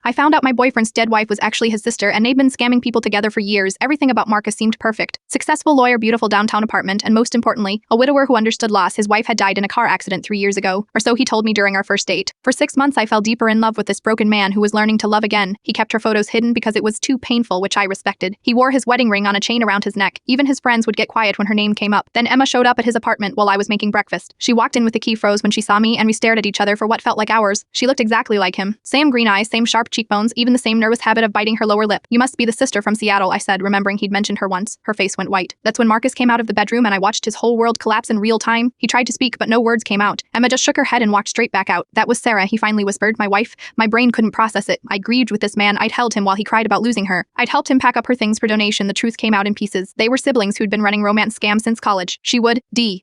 I found out my boyfriend's dead wife was actually his sister, and they'd been scamming people together for years. Everything about Marcus seemed perfect. Successful lawyer, beautiful downtown apartment, and most importantly, a widower who understood loss. His wife had died in a car accident 3 years ago, or so he told me during our first date. For 6 months, I fell deeper in love with this broken man who was learning to love again. He kept her photos hidden because it was too painful, which I respected. He wore his wedding ring on a chain around his neck. Even his friends would get quiet when her name came up. Then Emma showed up at his apartment while I was making breakfast. She walked in with the key, froze when she saw me, and we stared at each other for what felt like hours. She looked exactly like him. Same green eyes, same sharp cheekbones, even the same nervous habit of biting her lower lip. "You must be the sister from Seattle," I said, remembering he'd mentioned her once. Her face went white. That's when Marcus came out of the bedroom and I watched his whole world collapse in real time. He tried to speak, but no words came out. Emma just shook her head and walked straight back out. "That was Sarah," he finally whispered. "My wife." My brain couldn't process it. I grieved with this man. I'd held him while he cried about losing her. I'd helped him pack up her things for donation. The truth came out in pieces. They were siblings who'd been running romance scams since college. She would,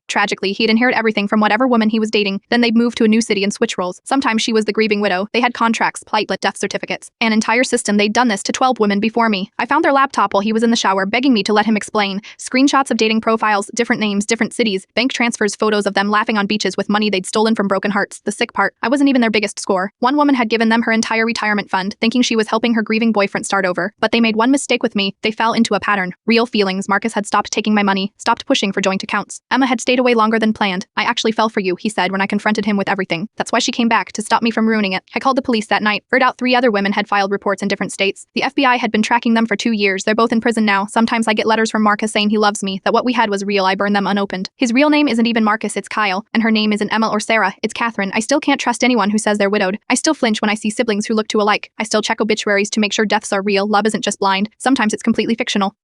tragically, he'd inherit everything from whatever woman he was dating. Then they'd move to a new city and switch roles. Sometimes she was the grieving widow. They had contracts, platelet death certificates, an entire system. They'd done this to 12 women before me. I found their laptop while he was in the shower, begging me to let him explain. Screenshots of dating profiles, different names, different cities, bank transfers, photos of them laughing on beaches with money they'd stolen from broken hearts. The sick part, I wasn't even their biggest score. One woman had given them her entire retirement fund, thinking she was helping her grieving boyfriend start over. But they made one mistake with me. They fell into a pattern. Real feelings. Marcus had stopped taking my money, stopped pushing for joint accounts. Emma had stayed away longer than planned. "I actually fell for you," he said when I confronted him with everything. "That's why she came back, to stop me from ruining it." I called the police that night. Heard out 3 other women had filed reports in different states. The FBI had been tracking them for 2 years. They're both in prison now. Sometimes I get letters from Marcus saying he loves me, that what we had was real. I burn them unopened. His real name isn't even Marcus, it's Kyle. And her name isn't Emma or Sarah, it's Catherine. I still can't trust anyone who says they're widowed. I still flinch when I see siblings who look too alike. I still check obituaries to make sure deaths are real. Love isn't just blind. Sometimes it's completely fictional.